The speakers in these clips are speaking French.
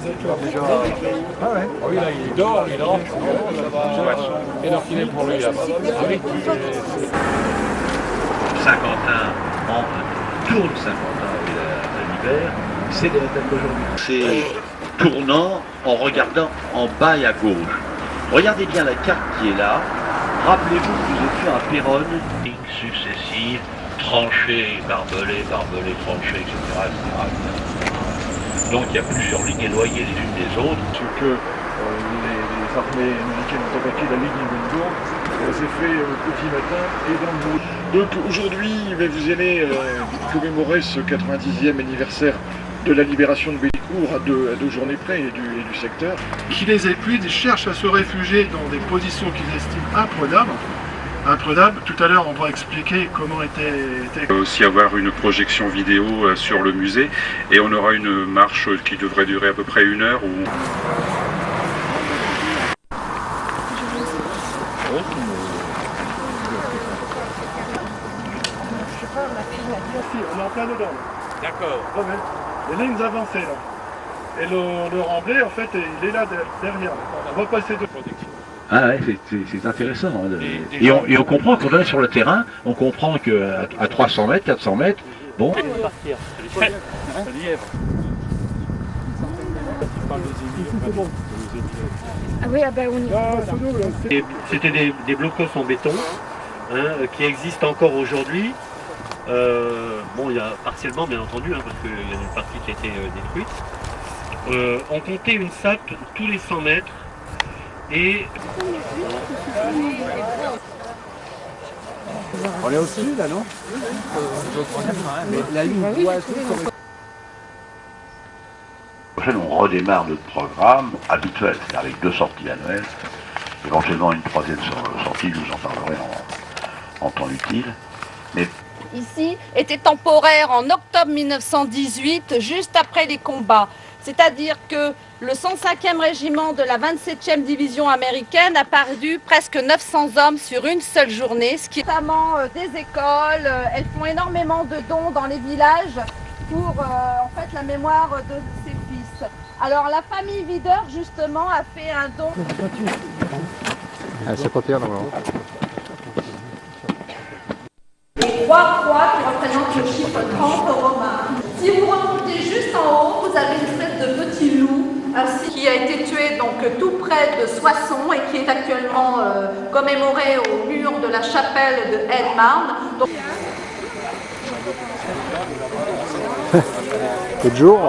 Ah ouais. Oui, là, il dort, il rentre. Quelle heure qu'il est pour lui, là? Saint-Quentin, tourne Saint-Quentin à l'hiver, c'est de la date d'aujourd'hui. C'est tournant en regardant en bas et à gauche. Regardez bien la carte qui est là. Rappelez-vous que nous étions à Péronne, lignes successives, tranchées, barbelées, tranchées, etc. Donc il y a plusieurs lignes éloignées les unes des autres. Ce que les armées américaines ont attaqué la ligne Hindenburg, c'est fait petit matin et dans le jour. Donc aujourd'hui, vous allez commémorer ce 90e anniversaire de la libération de Bellicourt à deux journées près et du secteur. Qui les épuisent, ils cherchent à se réfugier dans des positions qu'ils estiment imprenables. Tout à l'heure, on va expliquer comment était... Aussi avoir une projection vidéo sur le musée et on aura une marche qui devrait durer à peu près 1 heure. On est en plein dedans. D'accord. Les lignes avancées là. Et le remblai, en fait, il est là derrière. On va passer de... Ah ouais, c'est intéressant. Et on comprend qu'on est sur le terrain, on comprend qu'à 300 mètres, 400 mètres, bon... Ah oui, ah ben on y... C'était des blocos en béton qui existent encore aujourd'hui. Bon, il y a partiellement bien entendu, parce qu'il y a une partie qui a été détruite. On comptait une sape tous les 100 mètres et... On est au-dessus, là, non? Mais la ligne doit être... On redémarre notre programme habituel, c'est-à-dire avec 2 sorties annuelles, éventuellement une 3e sortie, je vous en parlerai en temps utile. Mais ici était temporaire en octobre 1918, juste après les combats. C'est-à-dire que le 105e régiment de la 27e division américaine a perdu presque 900 hommes sur une seule journée, ce qui est notamment des écoles. Elles font énormément de dons dans les villages pour en fait la mémoire de ses fils. Alors la famille Videur justement a fait un don. Ah, c'est pas pire, normalement. Les 3 croix qui représentent le chiffre 30 romain. Si vous remontez juste en haut, vous avez une espèce de petit loup qui a été tué donc tout près de Soissons et qui est actuellement commémoré au mur de la chapelle de Aide-Marne. Quel jour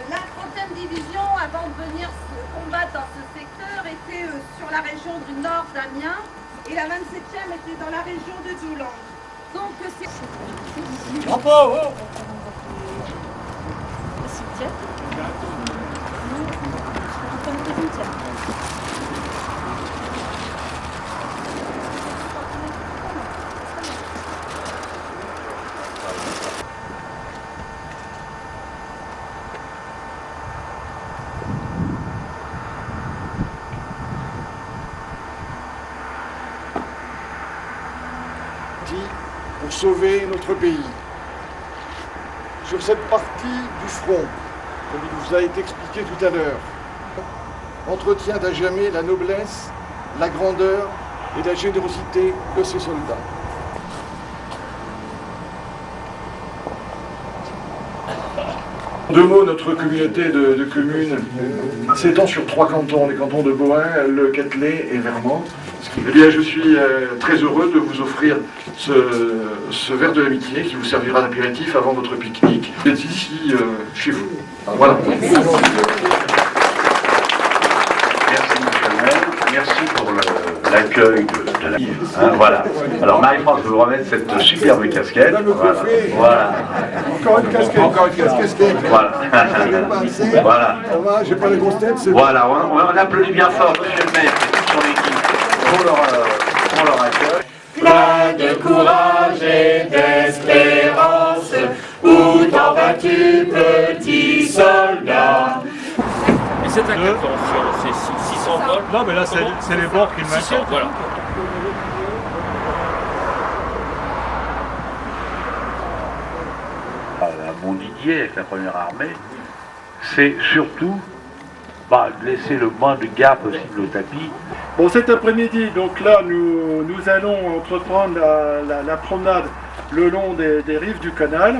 La 30e division, avant de venir se combattre dans ce secteur, était sur la région du nord d'Amiens et la 27e était dans la région de Doulan. Donc c'est... Pour sauver notre pays. Sur cette partie du front, comme il vous a été expliqué tout à l'heure, entretient à jamais la noblesse, la grandeur et la générosité de ses soldats. En 2 mots, notre communauté de communes s'étend sur 3 cantons, les cantons de Bohain, Le Catelet et Vermont. Eh bien, je suis très heureux de vous offrir ce verre de l'amitié qui vous servira d'apéritif avant votre pique-nique. Vous êtes ici, chez vous. Voilà. merci merci pour l'accueil de la ville. Voilà. Alors Marie-France, je vous remettre cette superbe casquette. Voilà. Encore une casquette. Encore une casquette. Voilà. Voilà. J'ai pas les grosses têtes. Voilà, on applaudit bien fort monsieur le maire et toute son équipe pour leur accueil. Plein de courage et d'espérance, où t'en vas-tu, petit soldat? C'est un attention, c'est 600 volts. Non, mais là, c'est les bords qui le 600, maintiennent. voilà. À Montdidier, avec la première armée, c'est surtout laisser le moins de gare possible au tapis. Bon, cet après-midi, donc là, nous allons entreprendre la promenade le long des rives du canal.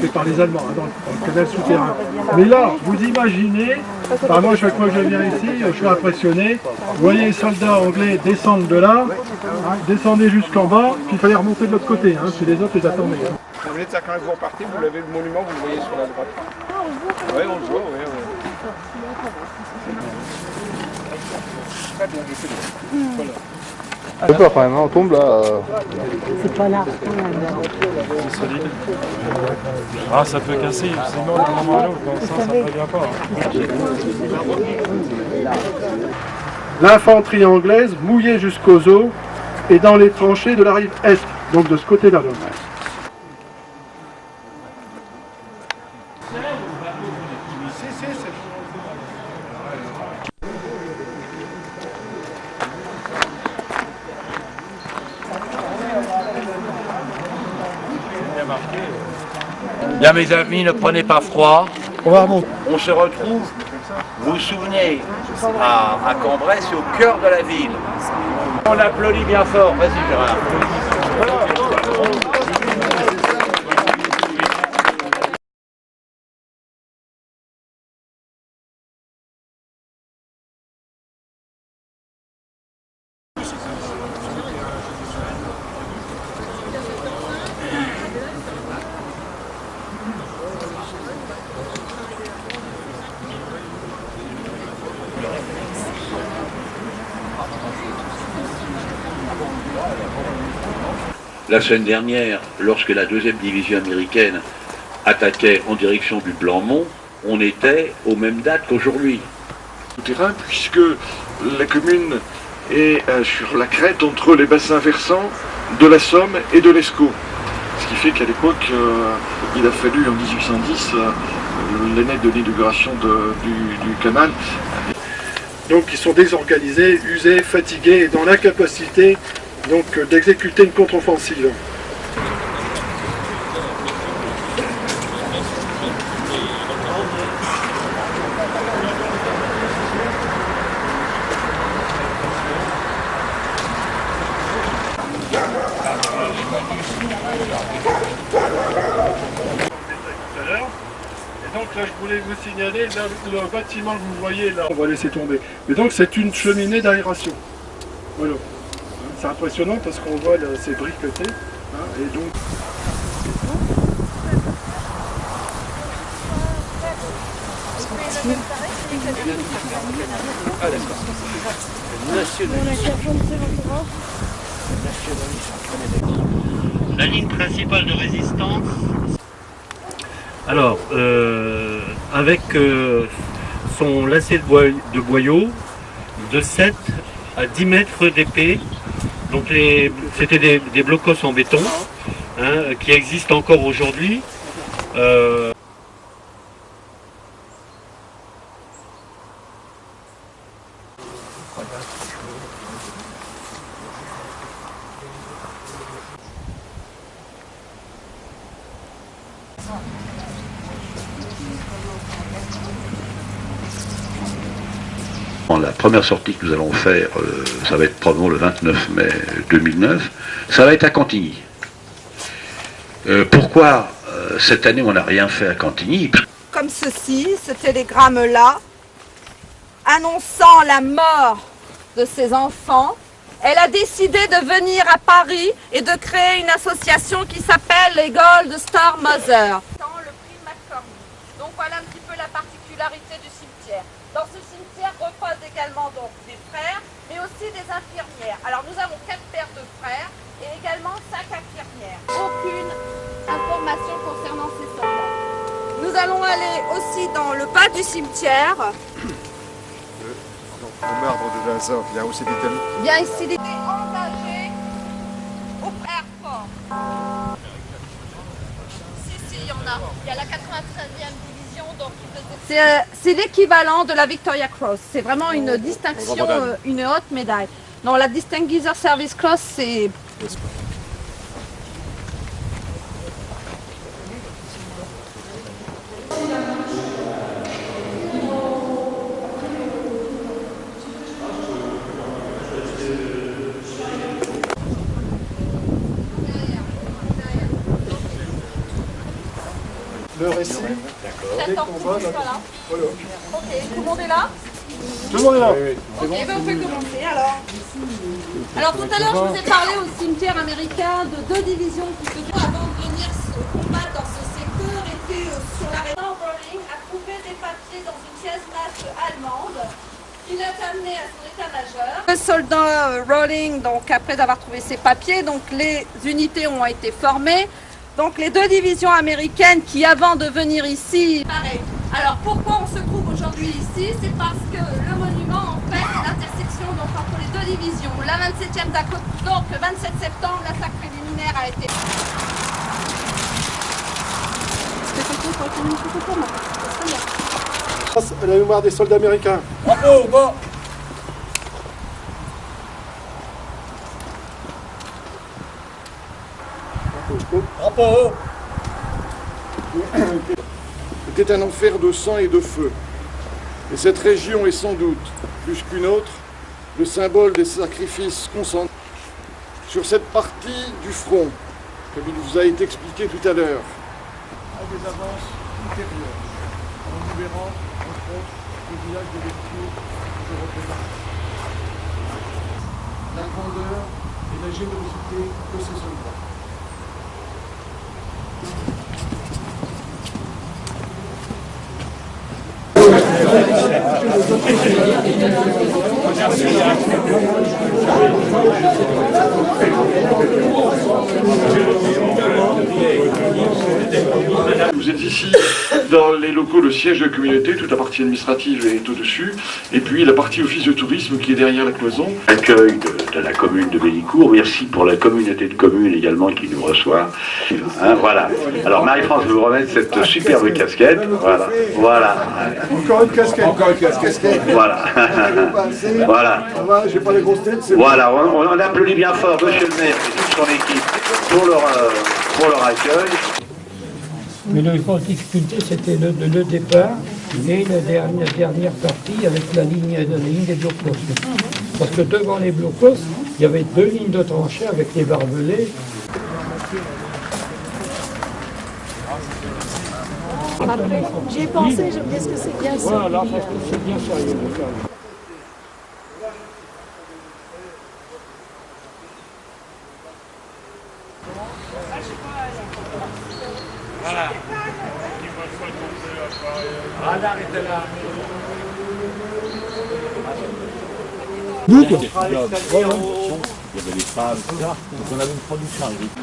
Fait par les Allemands, dans le canal souterrain. Mais là, vous imaginez, moi chaque fois que je viens ici, je suis impressionné. Vous voyez les soldats anglais descendre de là, descendez jusqu'en bas, puis il fallait remonter de l'autre côté, puis les autres les attendaient. Vous venez de ça quand vous repartez, vous levez le monument, vous le voyez sur la droite. Oui, on le voit, oui. Très bien, c'est bon. Voilà. C'est peur quand même, on tombe là. C'est pas là. C'est solide. Ah, ça peut casser, sinon d'un moment à l'autre, ça ne prévient pas. L'infanterie anglaise, mouillée jusqu'aux os, est dans les tranchées de la rive est, donc de ce côté-là. Bien mes amis, ne prenez pas froid. On se retrouve, vous vous souvenez, à Cambrai, c'est au cœur de la ville. On applaudit bien fort, vas-y Gérard. La semaine dernière, lorsque la 2e division américaine attaquait en direction du Blanc-Mont, on était aux mêmes dates qu'aujourd'hui. Terrain, puisque la commune est sur la crête entre les bassins versants de la Somme et de l'Escaut. Ce qui fait qu'à l'époque, il a fallu en 1810 l'année de l'inauguration du canal. Donc ils sont désorganisés, usés, fatigués et dans l'incapacité d'exécuter une contre-offensive. Et donc là, je voulais vous signaler, là, le bâtiment que vous voyez là, on va laisser tomber. Mais donc c'est une cheminée d'aération. Voilà. C'est impressionnant parce qu'on voit ces briquetés. Et donc... La ligne principale de résistance. Alors, avec son lacet de boyaux de 7 à 10 mètres d'épée. Donc c'était des blocos en béton qui existent encore aujourd'hui. La première sortie que nous allons faire, ça va être probablement le 29 mai 2009, ça va être à Cantigny. Pourquoi cette année on n'a rien fait à Cantigny? Comme ceci, ce télégramme-là, annonçant la mort de ses enfants, elle a décidé de venir à Paris et de créer une association qui s'appelle les Gold Star Mothers. Le prix McCormick. Donc voilà un petit peu la particularité du cimetière. Dans ce cimetière reposent également donc des frères, mais aussi des infirmières. Alors nous avons 4 paires de frères et également 5 infirmières. Aucune information concernant ces soldats. Nous allons aller aussi dans le bas du cimetière. Le marbre de Vincennes, il y a aussi d'Italie. Bien ici, il était engagé au airport. Si, il y en a. Il y a la 93e division, donc c'est l'équivalent de la Victoria Cross. C'est vraiment une distinction, une haute médaille. Non, la Distinguished Service Cross, c'est... Le récit des combats. Voilà. Ok, tout le monde est là? Tout le monde est là. Ok, ben on peut commencer alors. Alors tout à l'heure, je vous ai parlé au cimetière américain de 2 divisions qui se trouvent avant de venir se combattre dans ce secteur étaient sur la région. Rowling a trouvé des papiers dans une pièce masse allemande qui l'a amené à son état-major. Le soldat Rowling, donc après avoir trouvé ses papiers, donc les unités ont été formées. Donc les 2 divisions américaines qui avant de venir ici, pareil. Alors pourquoi on se trouve aujourd'hui ici? C'est parce que le monument en fait est l'intersection donc entre les 2 divisions. La 27e Dakota, donc le 27 septembre, l'attaque préliminaire a été... Grâce à la mémoire des soldats américains. Bravo, bon. Bravo. C'était un enfer de sang et de feu. Et cette région est sans doute, plus qu'une autre, le symbole des sacrifices consentis. Sur cette partie du front, comme il vous a été expliqué tout à l'heure, à des avances ultérieures, en libérant, entre autres, le village de lecture de Rotterdam. La grandeur et la générosité de ces soldats. Vous êtes ici dans les locaux, le siège de la communauté, toute la partie administrative est au-dessus, et puis la partie office de tourisme qui est derrière la cloison. Accueil de la commune de Bellicourt, merci pour la communauté de communes également qui nous reçoit. Hein, voilà. Alors Marie-France, je vous remettre cette superbe casquette. Voilà. Voilà. Encore une casquette. Encore une casquette. Voilà. Voilà. J'ai pas les grosses têtes, c'est voilà, on applaudit bien fort monsieur le maire et toute son équipe pour leur accueil. Mais la grosse difficulté, c'était le départ et la dernière partie avec la ligne des blocos. Parce que devant les blocos, il y avait 2 lignes de tranchées avec les barbelés. J'y ai pensé, je me dis est-ce que c'est bien ça? Voilà, c'est bien sérieux. Voilà. Radar était là. Il y avait des femmes, etc. Donc on avait une production agricole.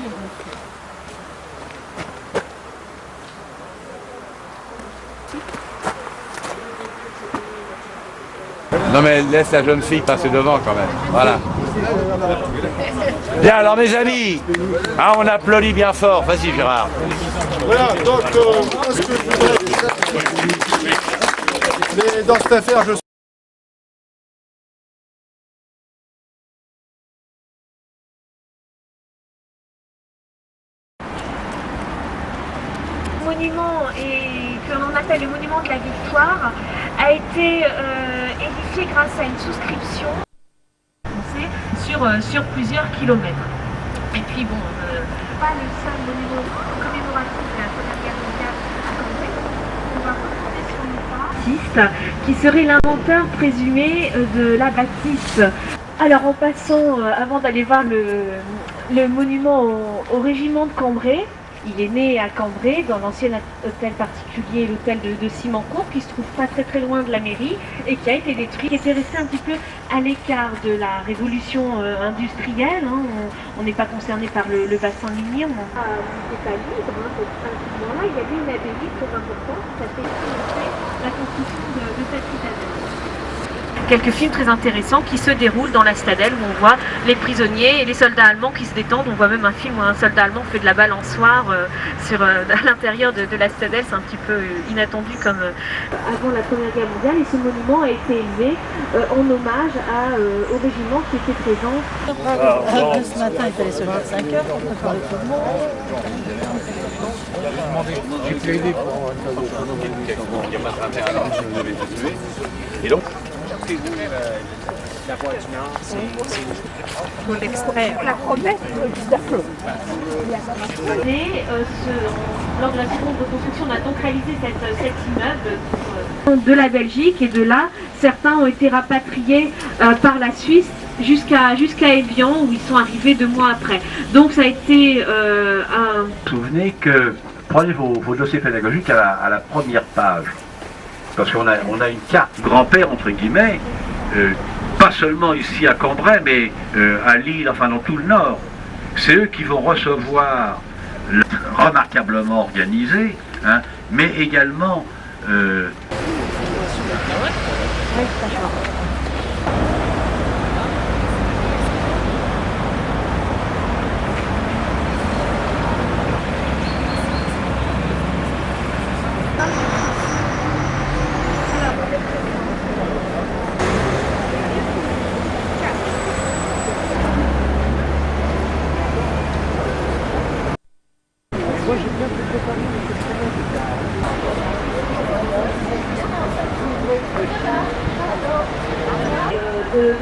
Non mais laisse la jeune fille passer devant quand même. Voilà. Bien alors mes amis, hein, on applaudit bien fort. Vas-y Gérard. Voilà, donc moi ce que je voudrais... Mais dans cette affaire, je monument que l'on appelle le monument de la victoire a été édifié grâce à une souscription sur plusieurs kilomètres. Et puis bon, pas le seul monument commémoratif de la Première Guerre mondiale à Cambrai. On va retourner sur le pas qui serait l'inventeur présumé de la bâtisse. Alors en passant, avant d'aller voir le monument au régiment de Cambrai, il est né à Cambrai, dans l'ancien hôtel particulier, l'hôtel de Simancourt, qui se trouve pas très loin de la mairie et qui a été détruit, qui était resté un petit peu à l'écart de la révolution industrielle. Hein. On n'est pas concerné par le bassin minier. On n'est pas libre. Hein. À ce moment-là, il y avait une abbaye très importante qui a fait financer la construction de cette citadelle. quelques films très intéressants qui se déroulent dans la citadelle où on voit les prisonniers et les soldats allemands qui se détendent. On voit même un film où un soldat allemand fait de la balançoire à l'intérieur de la citadelle. C'est un petit peu inattendu comme avant la Première Guerre mondiale, et ce monument a été élevé en hommage au régiment qui était présent. Ce matin, il fallait se lever à 5 heures pour préparer tout le monde. J'ai plaidé pour il n'y a pas de intérêt alors je vais te tuer. Et donc la voie du Nord, c'est l'extraire. La promesse lors de la seconde reconstruction, on a donc réalisé cet immeuble de la Belgique, et de là, certains ont été rapatriés par la Suisse jusqu'à Évian, où ils sont arrivés 2 mois après. Donc ça a été un... Vous vous souvenez que prenez vos dossiers pédagogiques à la première page, parce qu'on a une carte grand-père entre guillemets, pas seulement ici à Cambrai, mais à Lille, enfin dans tout le Nord. C'est eux qui vont recevoir remarquablement organisé, hein, mais également de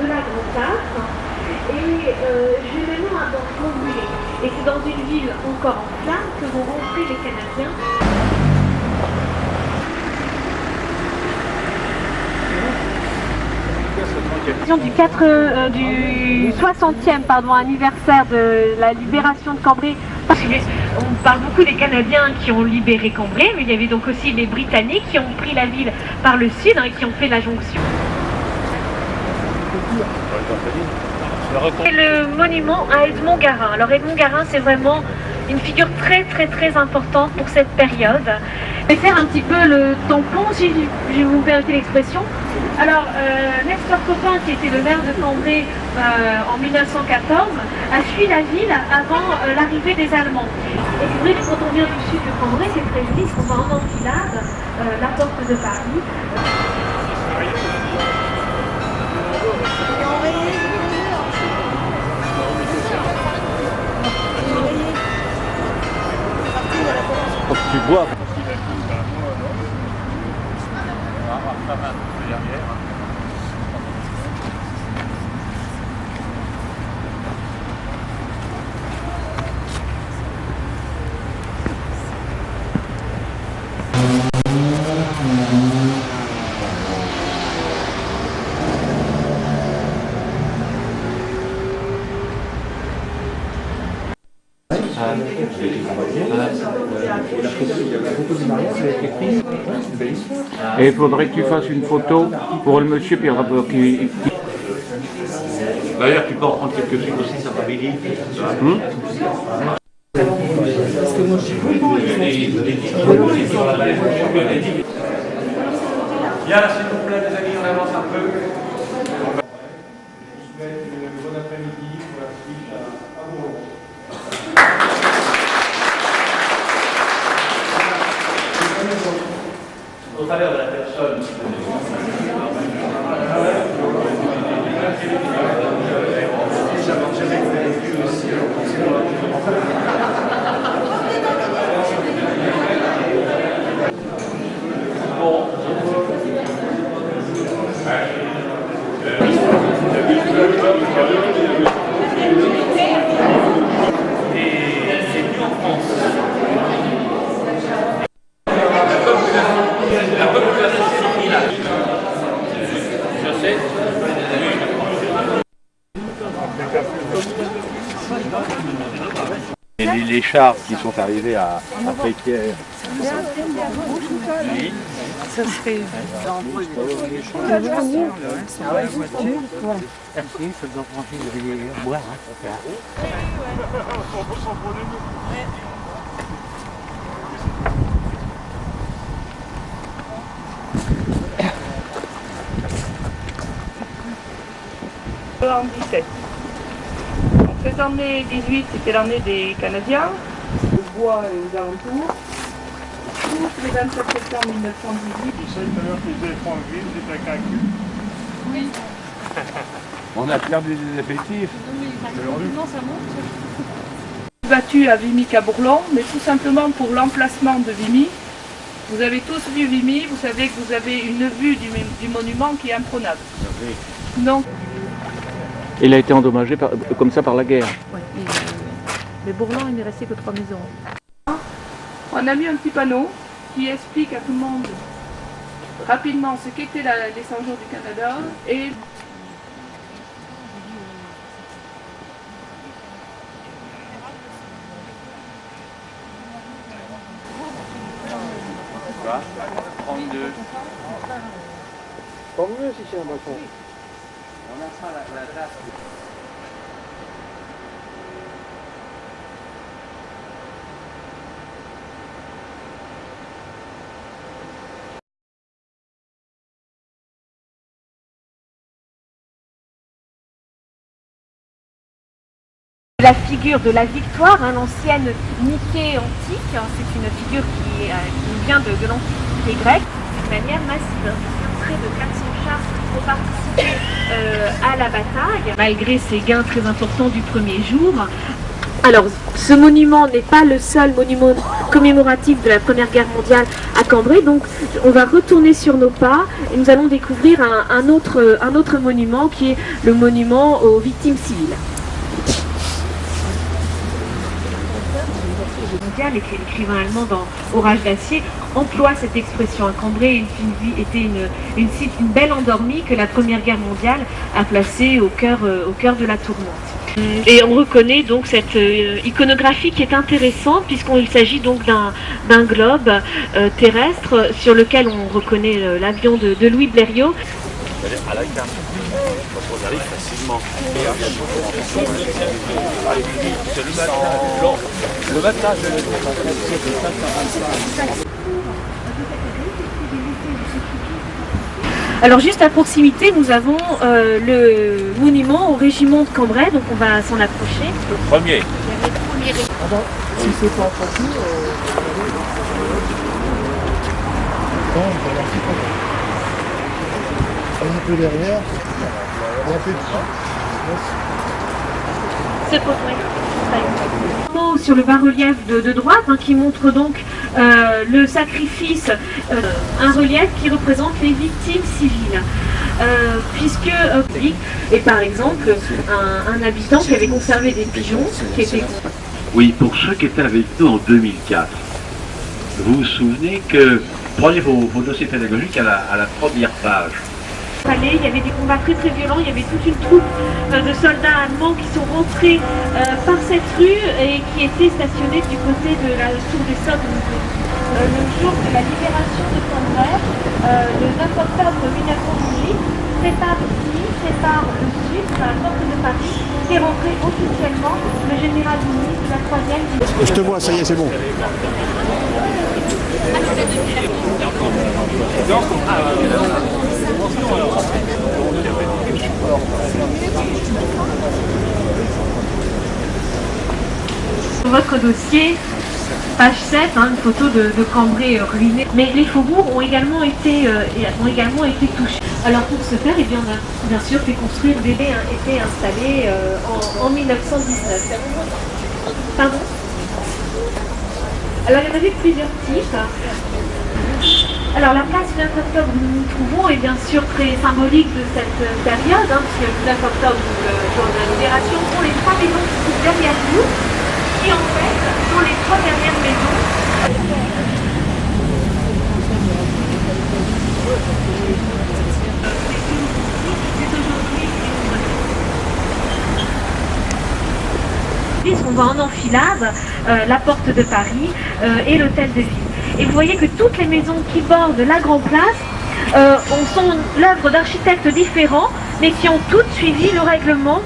la Grande-Tâche, et je vais maintenant à Montpellier. Et c'est dans une ville encore en flammes que vont rentrer les Canadiens. Du 60e anniversaire de la libération de Cambrai. On parle beaucoup des Canadiens qui ont libéré Cambrai, mais il y avait donc aussi les Britanniques qui ont pris la ville par le sud, et qui ont fait la jonction. C'est le monument à Edmond Garin. Alors Edmond Garin, c'est vraiment une figure très importante pour cette période. Je vais faire un petit peu le tampon, si vous me permettez l'expression. Alors, Nestor Copin, qui était le maire de Cambrai en 1914, a fui la ville avant l'arrivée des Allemands. Et c'est vrai que quand on vient du sud de Cambrai, c'est très joli, parce qu'on va en enfilade, la porte de Paris. tu bois. Et il faudrait que tu fasses une photo pour le monsieur qui... D'ailleurs, tu peux en prendre quelques-unes aussi, ça m'habilite. Bien, s'il vous plaît, les amis, on avance un peu. Bon après-midi pour la suite à Bourg. Au travers de la personne. Les chars qui sont arrivés à Fréquières. Oui. Ça serait dans la voiture. Merci, ça doit brancher de boire. En 17. Donc, cette année 18, c'était l'année des Canadiens. Le bois et aux alentours. Tous les 27 septembre 1918. Tu sais tout à l'heure qu'ils faisaient Franqueville, c'était un calcul. Oui. On a perdu des effectifs. Non, ça monte. Battu à Vimy-Cabourlon, mais tout simplement pour l'emplacement de Vimy. Vous avez tous vu Vimy, vous savez que vous avez une vue du monument qui est imprenable. Donc, Il a été endommagé comme ça par la guerre. Ouais, mais Bourlon, il n'est resté que 3 maisons. on a mis un petit panneau qui explique à tout le monde rapidement ce qu'étaient les 100 jours du Canada et Quoi 32. Tant mieux si c'est un bâton. On a ça la date. La figure de la victoire, l'ancienne Nike antique, c'est une figure qui nous vient de l'Antiquité grecque, de manière massive. Près de 400 chars ont participé à la bataille, malgré ces gains très importants du premier jour. Alors, ce monument n'est pas le seul monument commémoratif de la Première Guerre mondiale à Cambrai, donc on va retourner sur nos pas et nous allons découvrir un autre monument qui est le monument aux victimes civiles. L'écrivain allemand dans Orage d'acier emploie cette expression. Cambrai était une belle endormie que la Première Guerre mondiale a placée au cœur de la tourmente. Et on reconnaît donc cette iconographie qui est intéressante puisqu'il s'agit donc d'un globe terrestre sur lequel on reconnaît l'avion de Louis Blériot. À la carte, on arrive facilement. Le matin, Alors juste à proximité, nous avons le monument au régiment de Cambrai, donc on va s'en approcher. Le premier. Si c'est pas facile, un peu derrière, et un peu dessus. C'est pour sur le bas-relief de droite qui montre donc le sacrifice, un relief qui représente les victimes civiles. Et par exemple un habitant qui avait conservé des pigeons qui étaient... Oui, pour ceux qui étaient avec nous en 2004, vous vous souvenez que, prenez vos dossiers pédagogiques à la première page. Il y avait des combats très très violents, il y avait toute une troupe de soldats allemands qui sont rentrés par cette rue et qui étaient stationnés du côté de la tour des Sommes. Le jour de la libération de Cambrai, le 9 octobre 1918, sépare ici, sépare le sud, à la porte de Paris, est rentré officiellement le général ministre de la 3e division. Je te vois, ça y est, c'est bon. Votre dossier, page 7, une photo de Cambrai ruiné. Mais les faubourgs ont également été touchés. Alors pour ce faire, eh bien, on a bien sûr fait construire, le bébé a été installé en 1919. Pardon? Alors il y en avait plusieurs types. Alors la place du 9 octobre où nous nous trouvons est bien sûr très symbolique de cette période, puisque le 9 octobre, le jour de la libération, sont les 3 maisons qui sont derrière nous, qui en fait sont les 3 dernières maisons. On va en enfilade, la porte de Paris et l'hôtel de ville. Et vous voyez que toutes les maisons qui bordent la Grande Place sont l'œuvre d'architectes différents, mais qui ont toutes suivi le règlement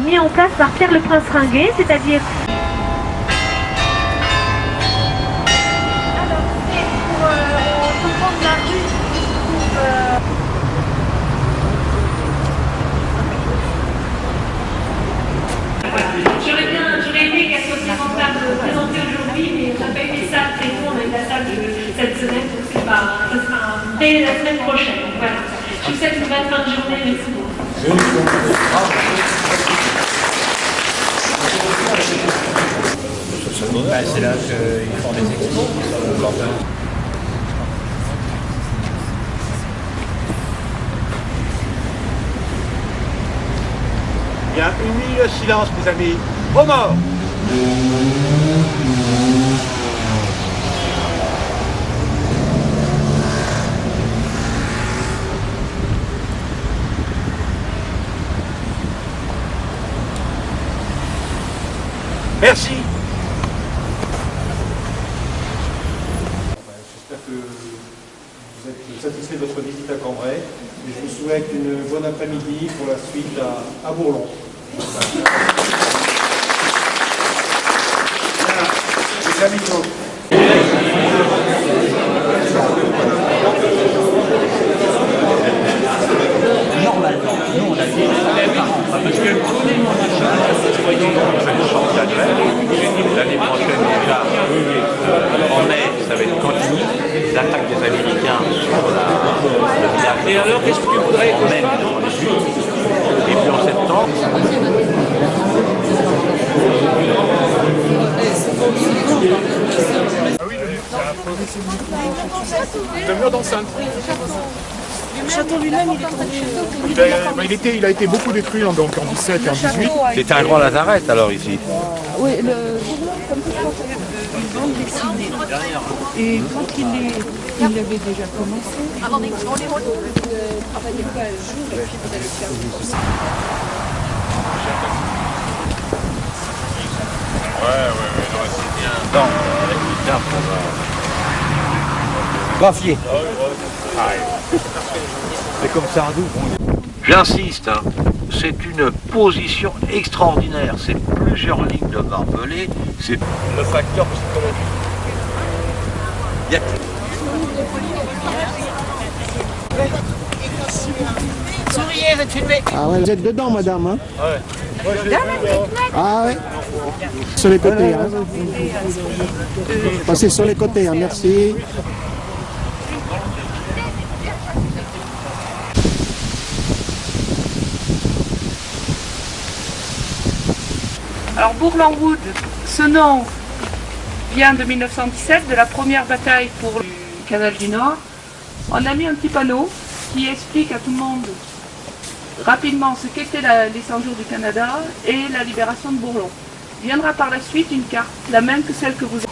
mis en place par Pierre le Prince Ringuet, c'est-à-dire... Alors, c'est pour prendre la rue qui se trouve... souhaite une bonne fin de journée. Merci beaucoup. C'est là qu'ils font des expos sur le plantain. Bien, une minute de silence, mes amis. Aux morts. Merci. J'espère que vous êtes satisfait de votre visite à Cambrai et je vous souhaite une bonne après-midi pour la suite à Bourlon. Les amis, Normalement, nous on a dit parce que l'année prochaine déjà, en mai, ça va être continu. L'attaque des Américains sur le village. Et alors, qu'est-ce que tu voudrais en mai 1918 et puis en septembre. Ah oui, le mur d'enceinte. Le château lui-même, Il a été beaucoup détruit donc en 17 et en 18. C'était un grand lazaret alors ici. oui, comme une bande dessinée. Et quand il avait déjà commencé, vous travaillez pas un jour et puis vous allez faire Ouais, c'est bien. Non, c'est bien pour Graffier. C'est comme Sardou. J'insiste, hein, c'est une position extraordinaire. C'est plusieurs lignes de barbelés. C'est le facteur psychologique. Il y a... Souriez, vous êtes filmé. Ah ouais, vous êtes dedans, madame, hein? Ouais. Ah ouais. Sur les côtés, hein? Passez sur les côtés, hein, merci. Alors Bourlon-Wood, ce nom vient de 1917, de la première bataille pour le canal du Nord. On a mis un petit panneau qui explique à tout le monde rapidement ce qu'était les 100 jours du Canada et la libération de Bourlon. Viendra par la suite une carte, la même que celle que vous avez.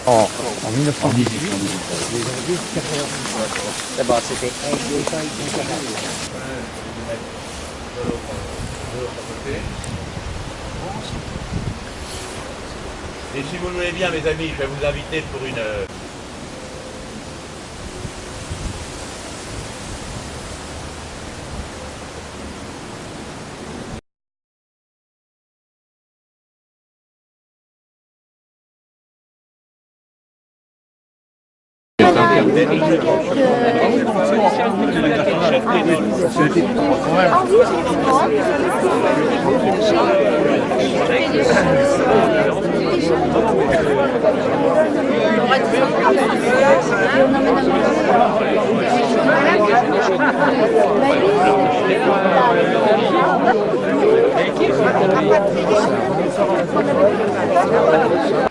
En 1918. D'abord, c'était Et si vous le voulez bien, mes amis, je vais vous inviter pour une...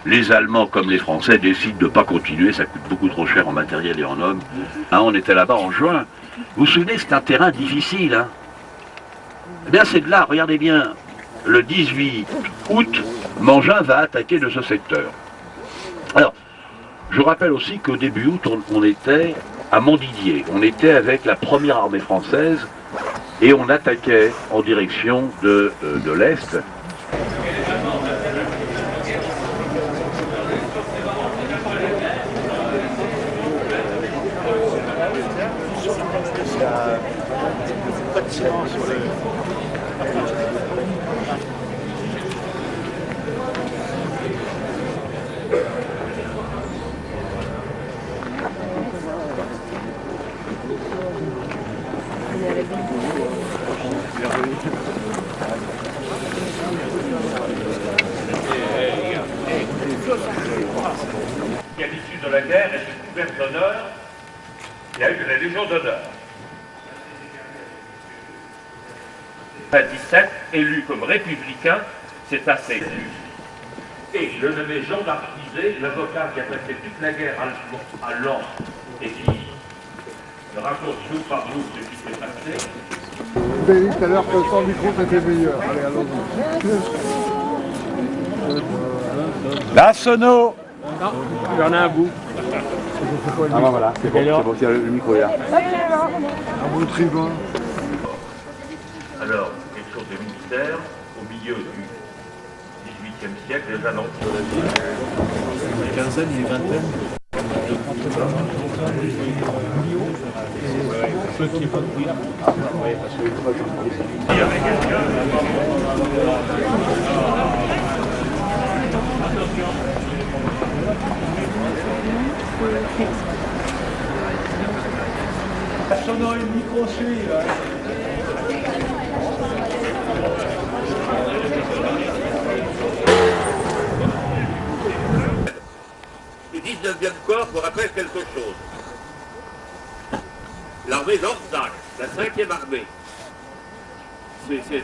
Les Allemands comme les Français décident de ne pas continuer, ça coûte beaucoup trop cher en matériel et en hommes. Hein, on était là-bas en juin. Vous vous souvenez, c'est un terrain difficile. Hein. Eh bien, c'est de là, regardez bien, le 18 août, Mangin va attaquer de ce secteur. Alors, Je rappelle aussi qu'au début août, on était à Montdidier. On était avec la première armée française et on attaquait en direction de l'Est. Qui à l'issue de la guerre est couvert d'honneur, il y a eu la Légion d'honneur. 17 élu comme républicain, c'est assez juste. Et le nommé Jean d'Arquizet, l'avocat qui a passé toute la guerre à Lens et qui raconte jour par jour ce qui s'est passé. Vous avez dit tout à l'heure que sans micro c'était meilleur. Allez, allons-y. La sono. Non, il y en a un bout. Ah ben voilà, c'est bon, le micro est là. Un bon tribun. Alors, quelque chose de militaire, au milieu du XVIIIe siècle, des alentours de la ville. Une quinzaine, une vingtaine. Ceux qui votent oui. Sonore le micro suit là. Le 19e corps me rappelle quelque chose. L'armée d'Orzac, la 5e armée. C'est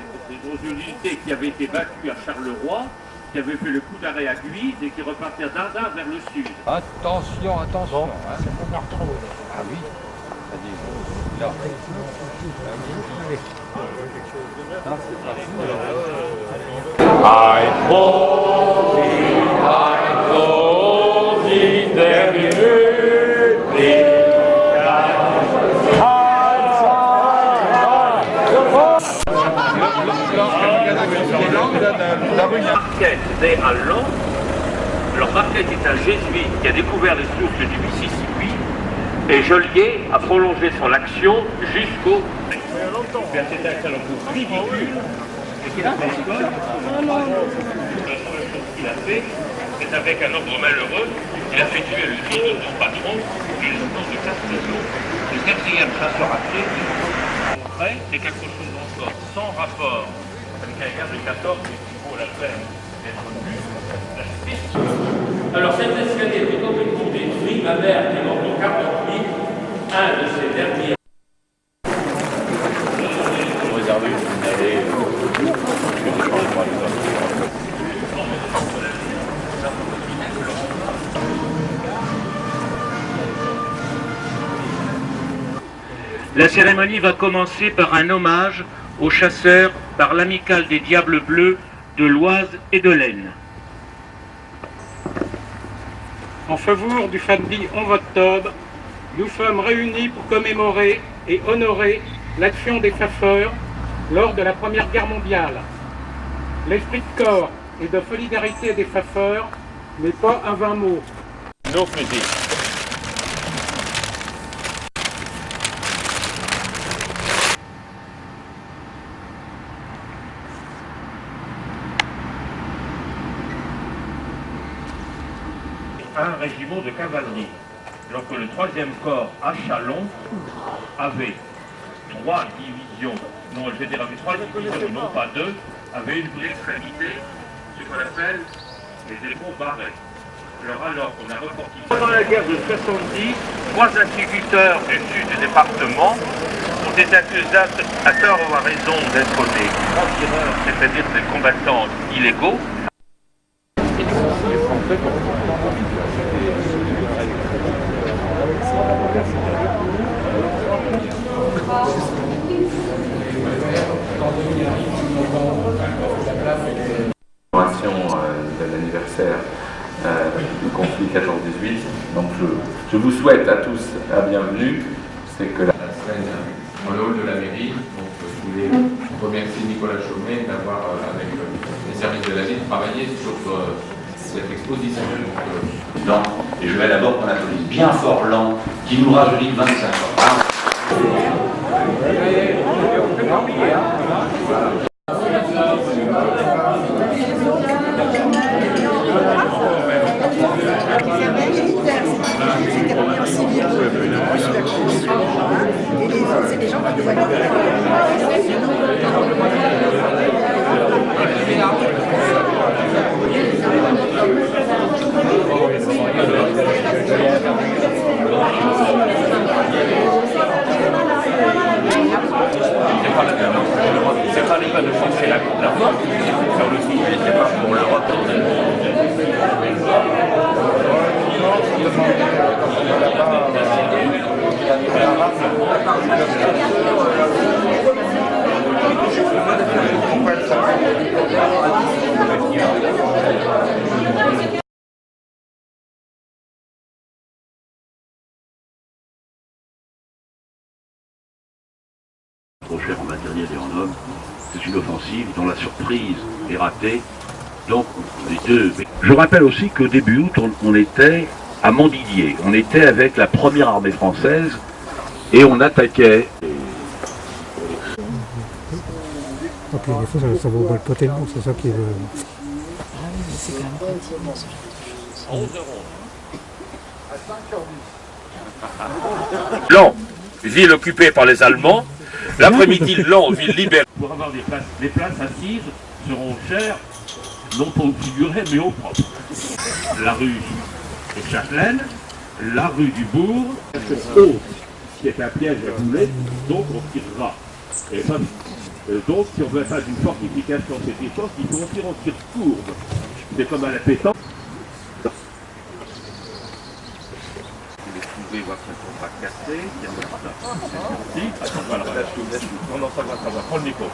une unité qui avait été battue à Charleroi, qui avait fait le coup d'arrêt à Guise et qui repartait d'Ardin vers le sud. Attention, attention. Hein. On a retrouvé. Ah oui. Là. Marquette né à Lens. Alors Marquette est un jésuite qui a découvert les sources du Mississippi et Joliet a prolongé son action jusqu'au... C'est un calendrier ridicule et qu'il a fait l'école. La seule chose qu'il a fait, c'est avec un ordre malheureux, il a fait tuer le fils de son patron, le lieutenant de Castelnau, le 4e chasseur à pied. Après, c'est quelque chose encore sans rapport avec la guerre de 14, mais qui vaut la peine d'être vu. Alors cet escalier était complètement détruit. Ma mère qui est morte en 48, un de ses derniers. La cérémonie va commencer par un hommage aux chasseurs par l'amicale des Diables Bleus de l'Oise et de l'Aisne. En faveur du samedi 11 octobre, nous sommes réunis pour commémorer et honorer l'action des chasseurs lors de la Première Guerre mondiale. L'esprit de corps et de solidarité des chasseurs n'est pas un vain mot. Nos fusils. Un régiment de cavalerie, alors que le 3e corps à Chalon avait 3 divisions, non, je vais dire avec 3 divisions, non pas 2, avait une extrémité, ce qu'on appelle les épaules barrés. Alors on a reporté. Pendant la guerre de 70, 3 instituteurs du sud du département ont été accusés à tort ou à raison d'être des francs-tireurs, c'est-à-dire des combattants illégaux. De l'anniversaire du conflit 14-18 2018. Donc je vous souhaite à tous la bienvenue. C'est que la semaine dans le hall de la mairie. Donc je voulais remercier Nicolas Chaumet d'avoir, avec les services de la ville, travaillé sur cette exposition. Et je vais d'abord qu'on applaudisse bien fort Lan, qui nous rajeunit de 25 ans. C'est des gens qui voient. C'est pas les peine de changer la porte, faire le tour, c'est pas pour l'Europe. Trop cher en matériel et en hommes, c'est une offensive dont la surprise est ratée. Donc les deux. Je rappelle aussi qu'au début août, on était à Montdidier. On était avec la première armée française et on attaquait. Et puis des fois ça vaut pas tellement, c'est ça qui est... Ah oui, mais c'est quand même pratiquement ce genre de choses. Lan, ville occupée par les Allemands. L'après-midi, Lan, ville libérée. Pour avoir des places assises seront chères, non pas au figuré, mais au propre. La rue de Châtelaine, la rue du Bourg, qui est un piège à boulet, donc on tirera. Et ça, donc, si on veut faire une fortification de cette époque, il faut tirer en tir courbe. C'est comme à la pétanque. Vous pouvez voir qu'elles ne sont pas cassées, il y a pas prends le micro.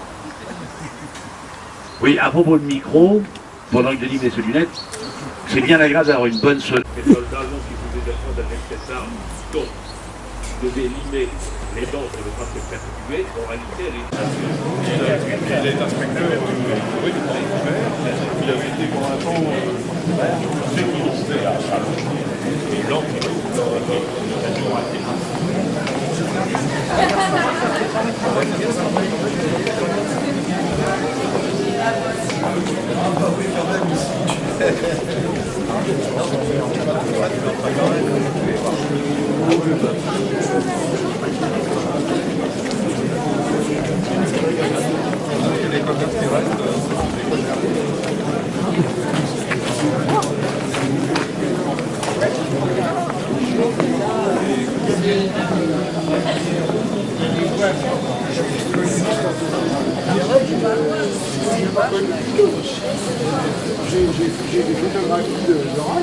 Oui, à propos de micro, pendant que Denis met ses lunettes, c'est bien agréable d'avoir une bonne seule. Les soldats allemands qui voulaient défendre avec cette arme, donc, devaient limer les dents pour ne pas se faire tuer, en réalité, il est inspecteur oui, du camp d'hiver. Il avait été pour un temps sécurisé à Chalon. Et Lan, qui a toujours été. J'ai des photographies de Laura.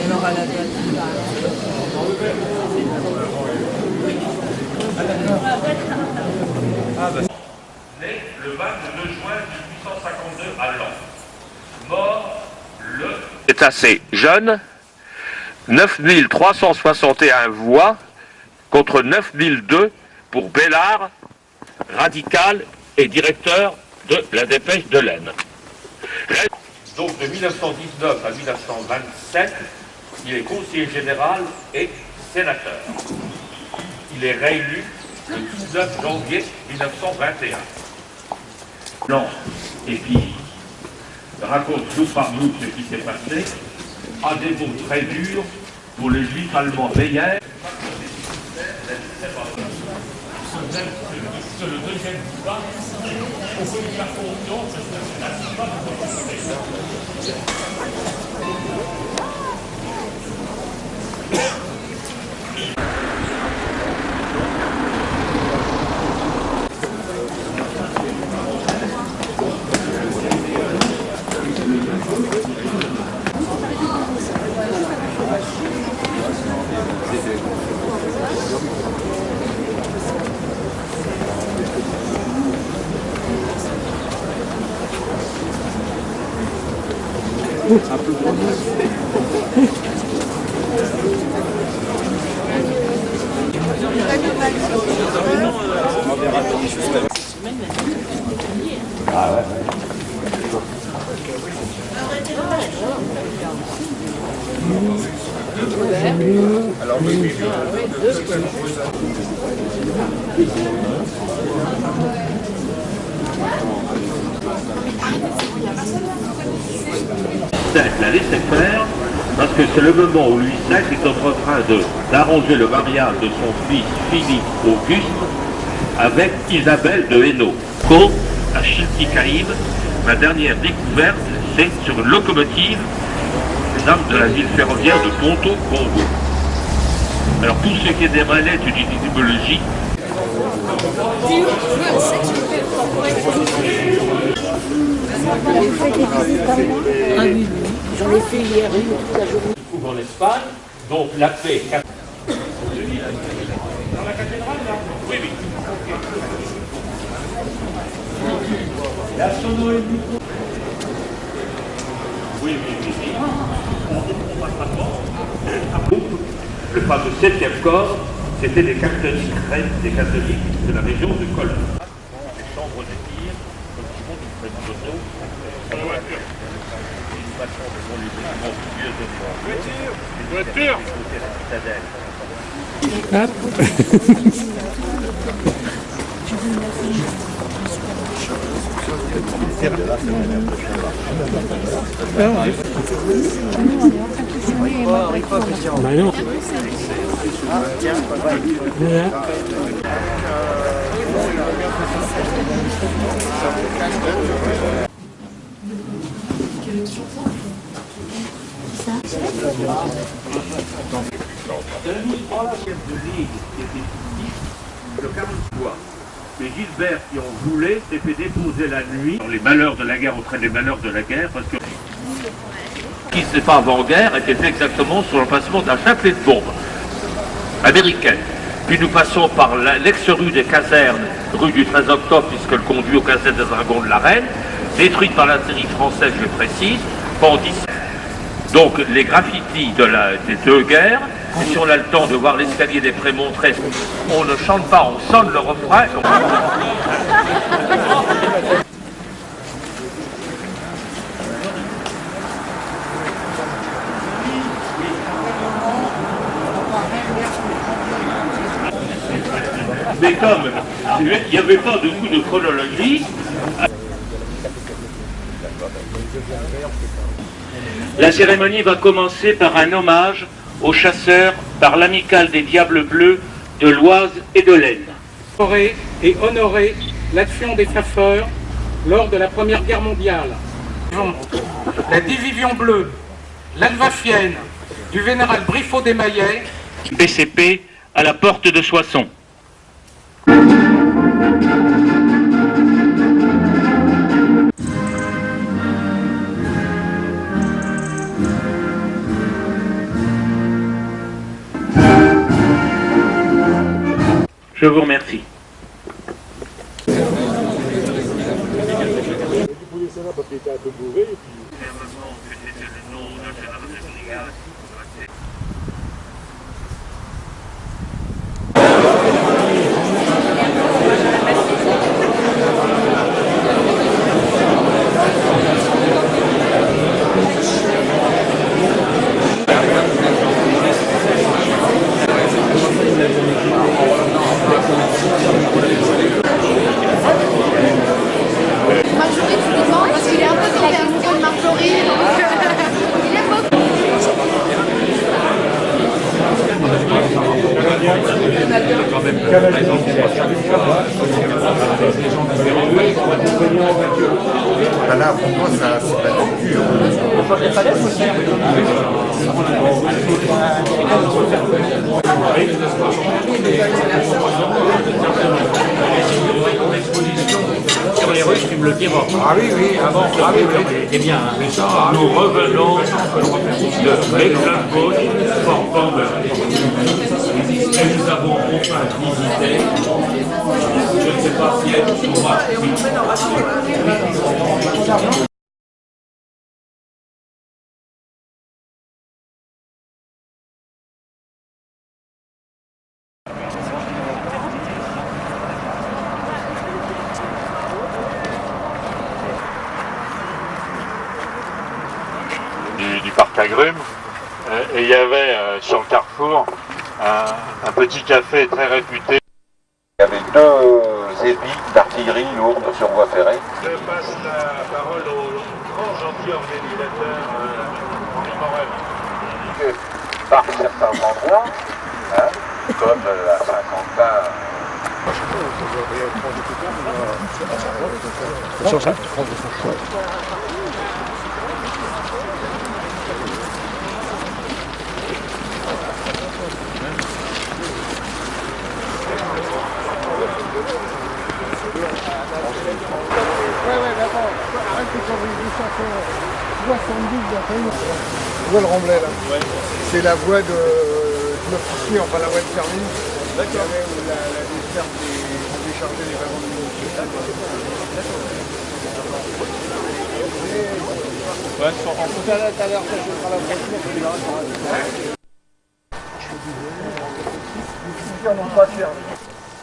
Elle aura la date. Né le 22 juin 1852 à Lan. Mort le... C'est assez jeune. 9361 voix contre 9002 pour Bellard, radical et directeur de la Dépêche de l'Aisne. Donc de 1919 à 1927, il est conseiller général et sénateur. Il est réélu le 19 janvier 1921. Non, et puis raconte jour par jour ce qui s'est passé, à des mots très durs pour les juifs allemands meilleurs. Le deuxième débat, on peut lui faire confiance, c'est pas Un peu Alors oui, oui, La laisser faire parce que c'est le moment où Louis VI est en train d'arranger le mariage de son fils Philippe Auguste avec Isabelle de Hainaut. À Schiltigheim, ma dernière découverte, c'est sur une locomotive des armes de la ville ferroviaire de Ponto-Combo. Alors pour ce qui est des relais d'étymologie, Ah oui, j'en ai fait hier toute la journée. se trouve en Espagne, donc la paix. Dans la cathédrale, là? Oui, oui. La sono et le micro. Oui, oui, oui, oui. Le fameux 7e corps, c'était des catholiques de la région de Cologne. Les chambres de tir, comme tout le monde, ils prennent une photo. Une façon de voir les éléments vieux de voiture. Bah non. Voilà. Le 43. Mais Gilbert, qui en voulait, s'est fait déposer la nuit. Les malheurs de la guerre entraînent les malheurs de la guerre, parce que ce qui ne s'est pas avant-guerre était fait exactement sur l'emplacement d'un chapelet de bombes américaines. Puis nous passons par l'ex-rue des casernes, rue du 13 octobre, puisqu'elle conduit aux casernes des dragons de la Reine, détruite par l'artillerie française, je précise, pendant 17. Donc les graffitis des deux guerres, et si on a le temps de voir l'escalier des Prémontrés, on ne chante pas, on sonne le refrain. Mais comme il n'y avait pas de coup de chronologie, la cérémonie va commencer par un hommage aux chasseurs par l'amicale des Diables Bleus de l'Oise et de l'Aisne. Et honorer l'action des Pfaffeurs lors de la Première Guerre mondiale. La division bleue, l'Alsacienne du général Briffaut des Maillets, PCP à la porte de Soissons. Je vous remercie. Là, pour moi, ça c'est pas du cul. Sur les Russes, tu me le diras. Ah oui, oui, avant. Ah oui, oui. Eh bien, nous revenons de Mecklenburg, Vorpommern. Et nous avons enfin visité, je ne sais pas si elle trouvera. Du parc agrumes. Et il y avait sur le carrefour un petit café très réputé. Il y avait 2 épis d'artillerie lourde sur voie ferrée. Je passe la parole au grand gentil organisateur Henri Morel. Par certains endroits, comme la Saint-Quentin. Voie le Remblai là. C'est la voie de l'officier, enfin la voie de Fermine. D'accord. Où la desserte des décharger les wagons de munitions. Ouais, sur en tout à l'heure, quand je ferai la voiture, on verra sur la pas fermé.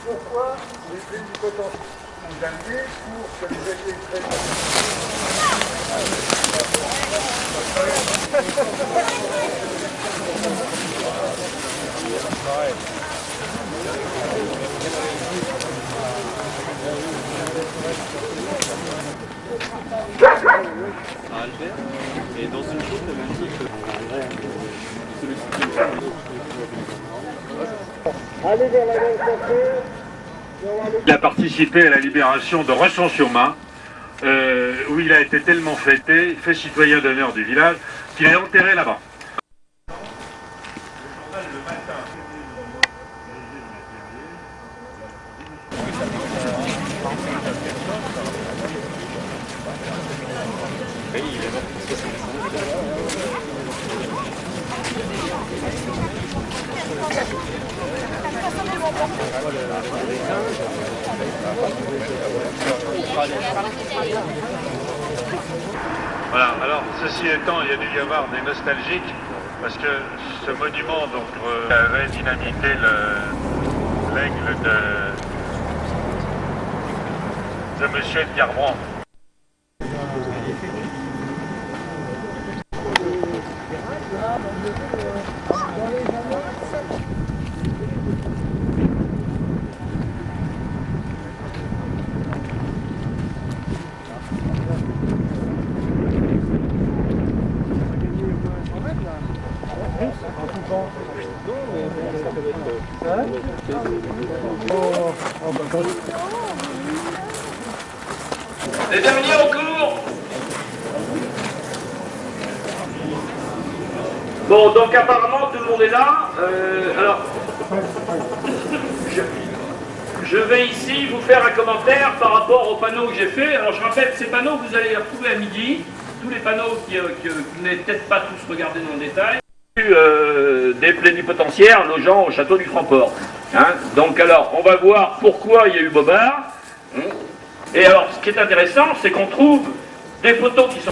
Pourquoi les plénipotentiaires ont gagné pour que les alliés Albert, et dans une chose, elle a dit allez vers la Il a participé à la libération de Resson-sur-Main, où il a été tellement fêté, fait citoyen d'honneur du village, qu'il est enterré là-bas. Voilà, alors ceci étant, il y a dû y avoir des nostalgiques, parce que ce monument donc, avait dynamité l'aigle de Monsieur de Garbrandt. Les derniers en cours. Bon, donc apparemment tout le monde est là. Alors, je vais ici vous faire un commentaire par rapport aux panneaux que j'ai fait. Alors je rappelle, ces panneaux, vous allez les retrouver à midi. Tous les panneaux que vous n'avez peut-être pas tous regardés dans le détail. Des plénipotentiaires logeant au château du Framport. Hein, donc alors, on va voir pourquoi il y a eu Bobard. Et alors, ce qui est intéressant, c'est qu'on trouve des photos qui sont...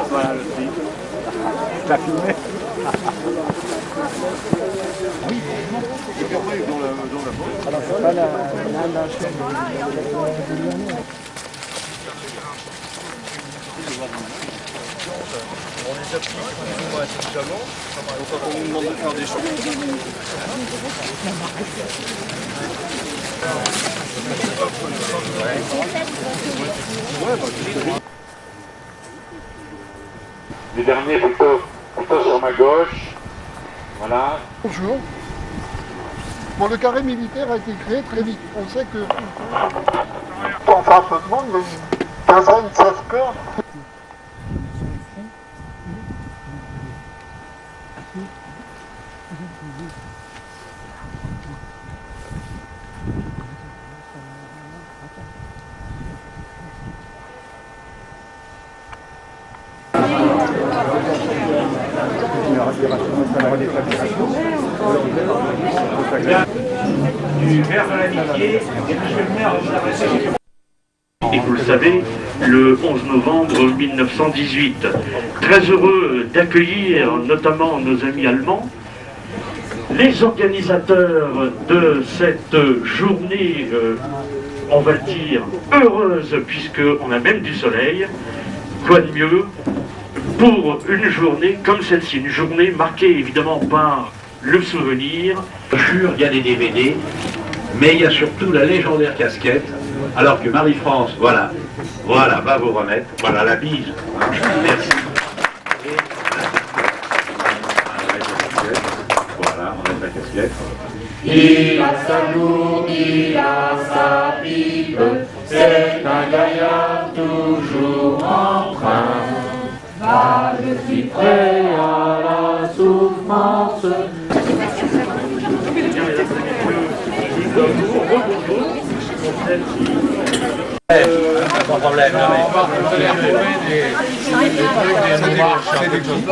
Voilà le film. T'as filmé. Oui, et puis après, dans la forêt. Alors, c'est pas la chaîne on les applique plus ou moins intelligemment. Donc quand on nous demande de faire des choses. Les derniers plutôt sur ma gauche. Voilà. Bonjour. Bon, le carré militaire a été créé très vite. On sait que... Enfin, peu de monde, mais une quinzaine, 16 corps. Du verre de l'amitié et monsieur le maire de la et vous le savez, le 11 novembre 1918. Très heureux d'accueillir notamment nos amis allemands, les organisateurs de cette journée, on va le dire, heureuse, puisqu'on a même du soleil. Quoi de mieux pour une journée comme celle-ci, une journée marquée évidemment par le souvenir. Il y a des DVD, mais il y a surtout la légendaire casquette, alors que Marie-France, voilà, va vous remettre, voilà la bise. Merci. Voilà, on a la casquette. Il a sa lourde, il a sa pipe, c'est un gaillard toujours en train. Va, je suis prêt à la souffrance. Pas de problème. On va les retrouver des marches, quelque chose.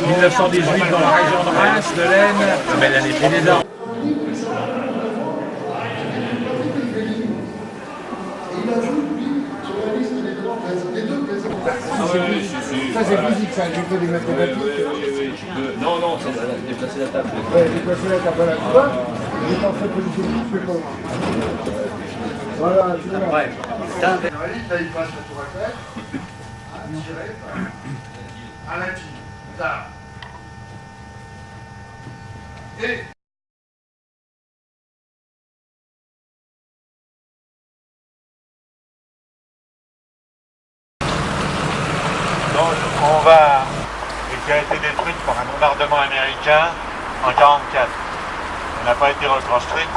1918 dans la région de Reims, de l'Aisne, la belle année chez les Arts. Ça c'est physique, ça, il faut des mathématiques. Non, non, c'est déplacer la table. Ouais, déplacer la table à la fois. Il est en fait position plus fort. Voilà, c'est bon. Ouais. Là, il passe la tour Eiffel, tiré à la tire. Là. Et... On va, et qui a été détruite par un bombardement américain en 1944. Elle n'a pas été reconstruite.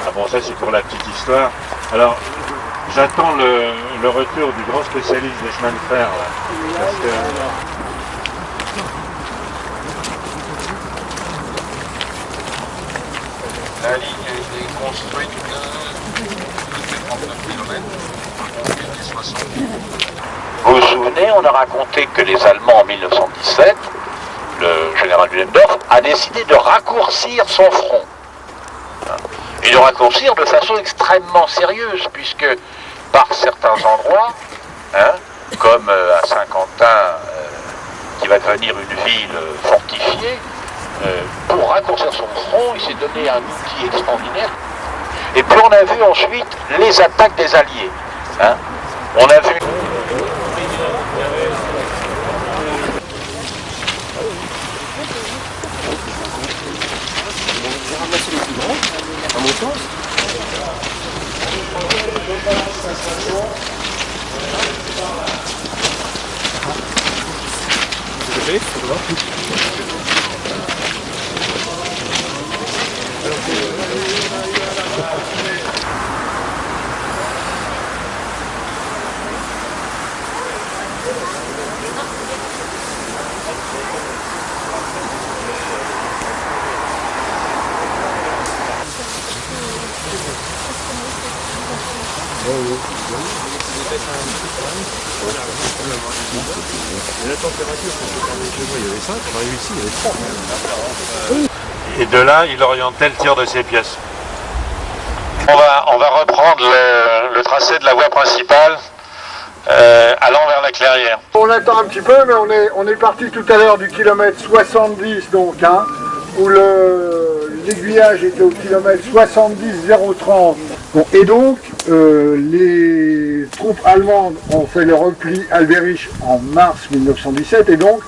Ah bon, ça c'est pour la petite histoire. Alors, j'attends le retour du grand spécialiste des chemins de fer, là. Parce que... La ligne a été construite de 39 km, en 60. Vous vous souvenez, on a raconté que les Allemands en 1917, le général Ludendorff, a décidé de raccourcir son front. Et de raccourcir de façon extrêmement sérieuse, puisque par certains endroits, comme à Saint-Quentin, qui va devenir une ville fortifiée, pour raccourcir son front, il s'est donné un outil extraordinaire. Et puis on a vu ensuite les attaques des Alliés. On a vu... À mon sens. La température, il y avait 5, on arrive ici, il y avait 3. Et de là, il orientait le tir de ses pièces. On va reprendre le tracé de la voie principale allant vers la Clairière. On attend un petit peu, mais on est parti tout à l'heure du kilomètre 70, donc, où l'aiguillage était au kilomètre 70,030. Bon, et donc, les troupes allemandes ont fait le repli Alberich en mars 1917, et donc,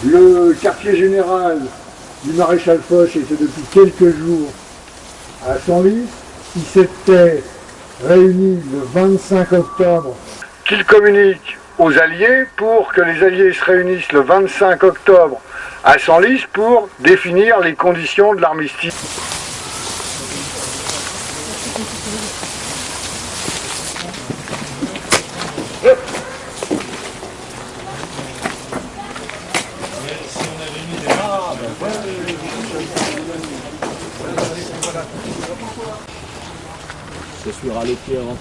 le quartier général du maréchal Foch était depuis quelques jours à Senlis. Il s'était réuni le 25 octobre. Qu'il communique aux Alliés pour que les Alliés se réunissent le 25 octobre à Senlis pour définir les conditions de l'armistice. Ça suivra les pieds avant.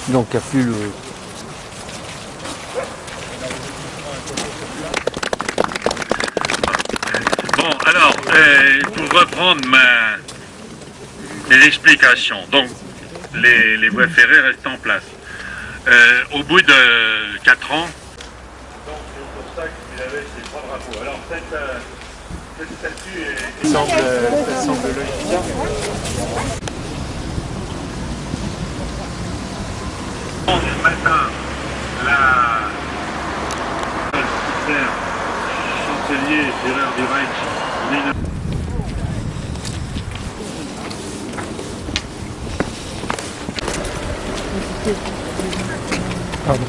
Donc il n'y a plus le... Alors, pour reprendre mes explications, donc les voies ferrées restent en place. Au bout de 4 ans, donc le constat qu'il avait, c'est 3 drapeaux. Alors cette statue est... Elle semble logique. Le matin, la chancelier Führer du Reich, Pardon.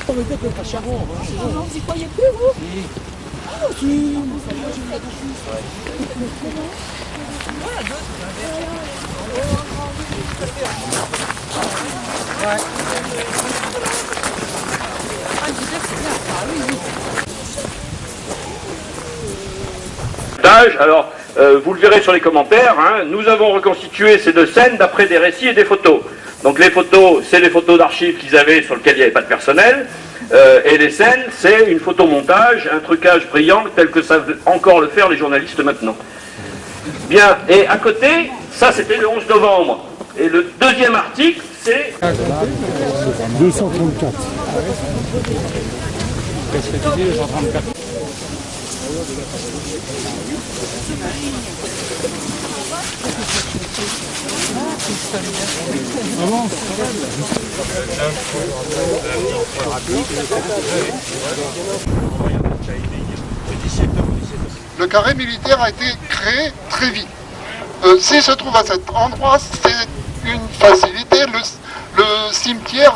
On veut dire que pas Charon, non, vous y croyez plus, vous? Oui. Ah, si. Alors, vous le verrez sur les commentaires, hein, nous avons reconstitué ces 2 scènes d'après des récits et des photos. Donc les photos, c'est les photos d'archives qu'ils avaient sur lesquelles il n'y avait pas de personnel, et les scènes, c'est une photomontage, un trucage brillant tel que savent encore le faire les journalistes maintenant. Bien, et à côté, ça c'était le 11 novembre. Et le deuxième article, c'est... 234. Qu'est-ce que tu dis, 234? Le carré militaire a été créé très vite. S'il se trouve à cet endroit, c'est une facilité. Le cimetière...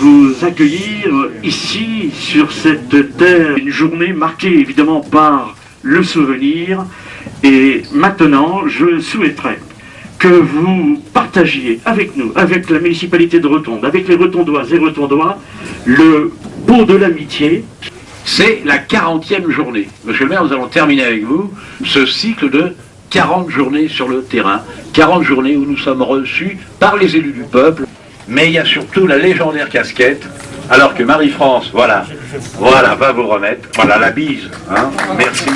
Vous accueillir ici, sur cette terre, une journée marquée évidemment par le souvenir. Et maintenant, je souhaiterais que vous partagiez avec nous, avec la municipalité de Rotonde, avec les Rotondoises et Rotondois, le pot de l'amitié. C'est la 40e journée. Monsieur le maire, nous allons terminer avec vous ce cycle de 40 journées sur le terrain, 40 journées où nous sommes reçus par les élus du peuple. Mais il y a surtout la légendaire casquette, alors que Marie-France, voilà, va vous remettre. Voilà, la bise, hein, merci.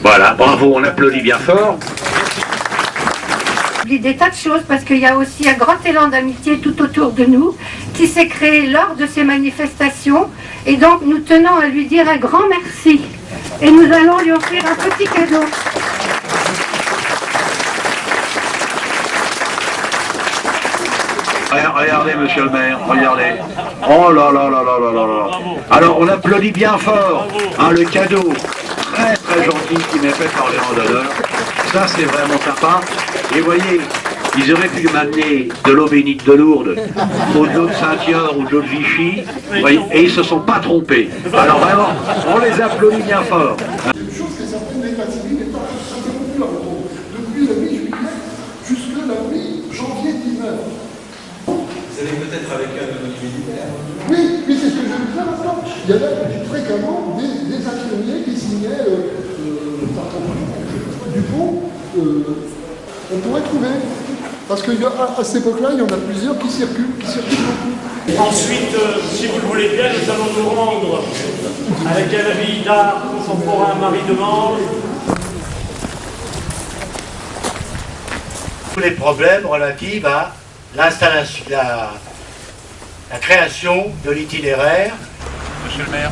Voilà, bravo, on applaudit bien fort. Des tas de choses parce qu'il y a aussi un grand élan d'amitié tout autour de nous qui s'est créé lors de ces manifestations et donc nous tenons à lui dire un grand merci et nous allons lui offrir un petit cadeau. Regardez, monsieur le maire, regardez. Oh là là là là là là là. Alors, on applaudit bien fort, hein, le cadeau très très gentil qui m'est fait par les randonneurs. Ça, c'est vraiment sympa. Et voyez, ils auraient pu m'amener de l'eau bénite de Lourdes, ou de l'eau de Saint-Yor, ou de l'eau de Vichy, voyez, et ils se sont pas trompés. Alors vraiment, on les applaudit bien fort. Depuis le mi-juillet jusqu'à la mi-janvier 19. Vous allez peut-être avec un militaire. Oui, c'est ce que je veux dire maintenant. Il y avait fréquemment des infirmiers qui signaient Dupont. On pourrait trouver. Parce qu'à cette époque-là, il y en a plusieurs qui circulent beaucoup. Ensuite, si vous le voulez bien, nous allons nous rendre à la galerie d'art contemporain Marie de Mange. Tous les problèmes relatifs à l'installation, la création de l'itinéraire. Monsieur le maire.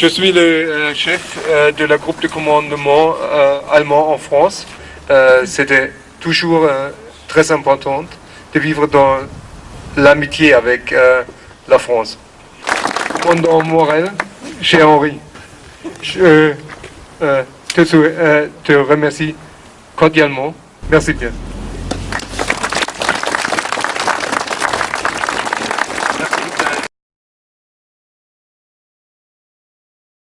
Je suis le chef de la groupe de commandement allemand en France. C'était toujours très important de vivre dans l'amitié avec la France. Commandant Morel, cher Henri, je te remercie cordialement. Merci bien.